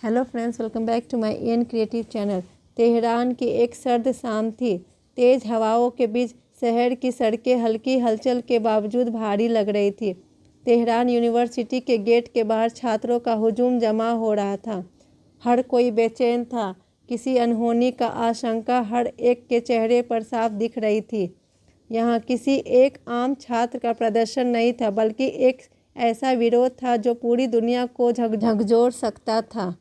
Hello friends, welcome back to my N creative channel. Tehran की एक सर्द शाम थी। तेज़ हवाओं के बीच शहर की सड़कें हल्की हलचल के बावजूद भारी लग रही थी। तेहरान यूनिवर्सिटी के गेट के बाहर छात्रों का हुजूम जमा हो रहा था। हर कोई बेचैन था। किसी अनहोनी का आशंका हर एक के चेहरे पर साफ दिख रही थी। यहाँ किसी एक आम छात्र का प्रदर्शन नहीं था, बल्कि एक ऐसा विरोध था जो पूरी दुनिया को झकझोर सकता था।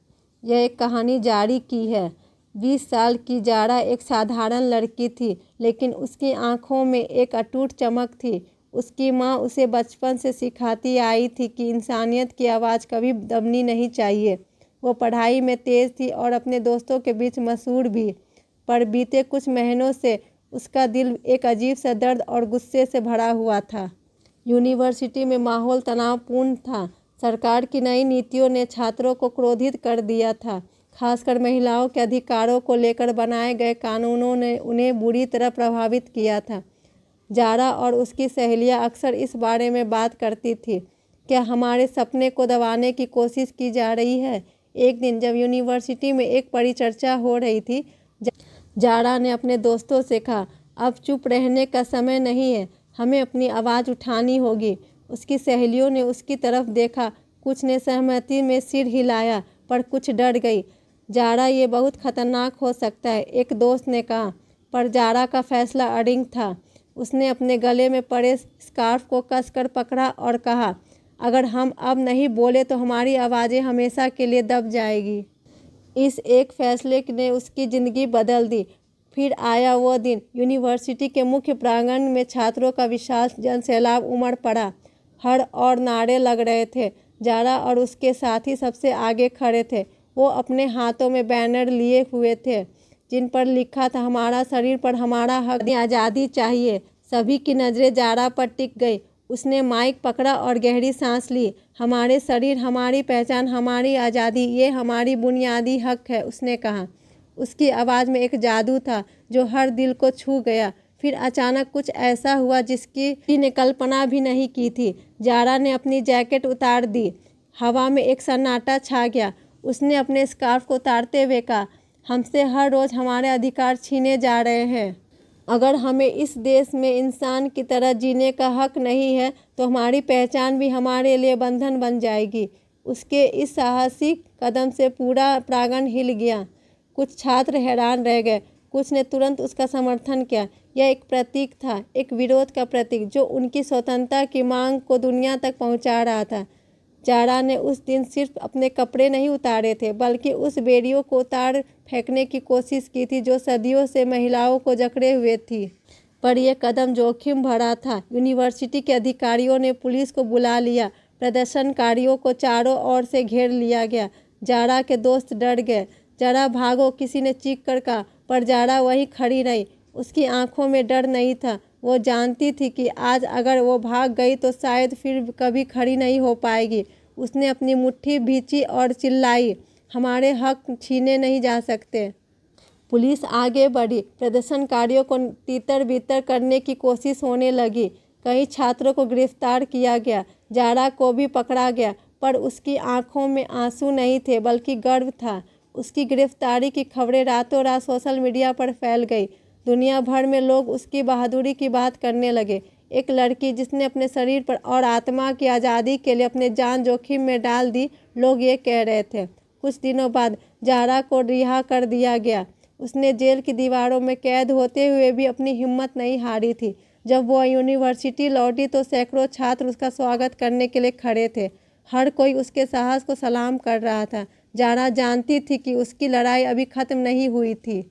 यह एक कहानी जारी की है। 20 साल की जारा एक साधारण लड़की थी, लेकिन उसकी आंखों में एक अटूट चमक थी। उसकी माँ उसे बचपन से सिखाती आई थी कि इंसानियत की आवाज़ कभी दबनी नहीं चाहिए। वो पढ़ाई में तेज़ थी और अपने दोस्तों के बीच मशहूर भी, पर बीते कुछ महीनों से उसका दिल एक अजीब सा दर्द और गुस्से से भरा हुआ था। यूनिवर्सिटी में माहौल तनावपूर्ण था। सरकार की नई नीतियों ने छात्रों को क्रोधित कर दिया था। खासकर महिलाओं के अधिकारों को लेकर बनाए गए कानूनों ने उन्हें बुरी तरह प्रभावित किया था। जारा और उसकी सहेलियां अक्सर इस बारे में बात करती थी, क्या हमारे सपने को दबाने की कोशिश की जा रही है। एक दिन जब यूनिवर्सिटी में एक परिचर्चा हो रही थी, जारा ने अपने दोस्तों से कहा, अब चुप रहने का समय नहीं है, हमें अपनी आवाज़ उठानी होगी। उसकी सहेलियों ने उसकी तरफ देखा। कुछ ने सहमति में सिर हिलाया, पर कुछ डर गई। जारा, ये बहुत खतरनाक हो सकता है, एक दोस्त ने कहा। पर जारा का फैसला अड़िग था। उसने अपने गले में पड़े स्कार्फ को कसकर पकड़ा और कहा, अगर हम अब नहीं बोले तो हमारी आवाज़ें हमेशा के लिए दब जाएगी। इस एक फैसले ने उसकी ज़िंदगी बदल दी। फिर आया वो दिन। यूनिवर्सिटी के मुख्य प्रांगण में छात्रों का विशाल जनसैलाब उमड़ पड़ा। हर और नारे लग रहे थे। जारा और उसके साथी सबसे आगे खड़े थे। वो अपने हाथों में बैनर लिए हुए थे, जिन पर लिखा था, हमारा शरीर पर हमारा हक, आज़ादी चाहिए। सभी की नज़रें जारा पर टिक गई। उसने माइक पकड़ा और गहरी सांस ली। हमारे शरीर, हमारी पहचान, हमारी आज़ादी, ये हमारी बुनियादी हक है, उसने कहा। उसकी आवाज़ में एक जादू था जो हर दिल को छू गया। फिर अचानक कुछ ऐसा हुआ जिसकी किसी ने कल्पना भी नहीं की थी। जारा ने अपनी जैकेट उतार दी। हवा में एक सन्नाटा छा गया। उसने अपने स्कार्फ को उतारते हुए कहा, हमसे हर रोज़ हमारे अधिकार छीने जा रहे हैं। अगर हमें इस देश में इंसान की तरह जीने का हक नहीं है, तो हमारी पहचान भी हमारे लिए बंधन बन जाएगी। उसके इस साहसिक कदम से पूरा प्रांगण हिल गया। कुछ छात्र हैरान रह गए, कुछ ने तुरंत उसका समर्थन किया। यह एक प्रतीक था, एक विरोध का प्रतीक, जो उनकी स्वतंत्रता की मांग को दुनिया तक पहुंचा रहा था। जारा ने उस दिन सिर्फ अपने कपड़े नहीं उतारे थे, बल्कि उस बेड़ियों को उतार फेंकने की कोशिश की थी जो सदियों से महिलाओं को जकड़े हुए थी। पर यह कदम जोखिम भरा था। यूनिवर्सिटी के अधिकारियों ने पुलिस को बुला लिया। प्रदर्शनकारियों को चारों ओर से घेर लिया गया। जारा के दोस्त डर गए। जरा भागो, किसी ने चीख कर कहा, पर जारा वहीं खड़ी रही। उसकी आंखों में डर नहीं था। वो जानती थी कि आज अगर वो भाग गई तो शायद फिर कभी खड़ी नहीं हो पाएगी। उसने अपनी मुट्ठी भींची और चिल्लाई, हमारे हक छीने नहीं जा सकते। पुलिस आगे बढ़ी। प्रदर्शनकारियों को तीतर बीतर करने की कोशिश होने लगी। कई छात्रों को गिरफ्तार किया गया। जारा को भी पकड़ा गया, पर उसकी आंखों में आंसू नहीं थे, बल्कि गर्व था। उसकी गिरफ्तारी की खबरें रातों रात सोशल मीडिया पर फैल गई। दुनिया भर में लोग उसकी बहादुरी की बात करने लगे। एक लड़की जिसने अपने शरीर पर और आत्मा की आज़ादी के लिए अपनी जान जोखिम में डाल दी, लोग ये कह रहे थे। कुछ दिनों बाद जारा को रिहा कर दिया गया। उसने जेल की दीवारों में कैद होते हुए भी अपनी हिम्मत नहीं हारी थी। जब वो यूनिवर्सिटी लौटी तो सैकड़ों छात्र उसका स्वागत करने के लिए खड़े थे। हर कोई उसके साहस को सलाम कर रहा था। जारा जानती थी कि उसकी लड़ाई अभी ख़त्म नहीं हुई थी,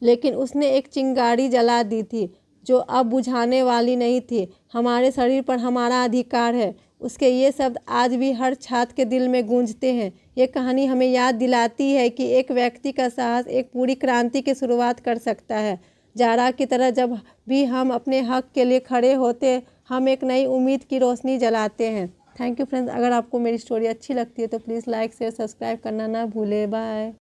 लेकिन उसने एक चिंगारी जला दी थी जो अब बुझाने वाली नहीं थी। हमारे शरीर पर हमारा अधिकार है। उसके ये शब्द आज भी हर छात्र के दिल में गूंजते हैं। ये कहानी हमें याद दिलाती है कि एक व्यक्ति का साहस एक पूरी क्रांति की शुरुआत कर सकता है। जारा की तरह जब भी हम अपने हक के लिए खड़े होते, हम एक नई उम्मीद की रोशनी जलाते हैं। Thank you friends. अगर आपको मेरी स्टोरी अच्छी लगती है तो प्लीज़ लाइक शेयर सब्सक्राइब करना ना भूलें। बाय।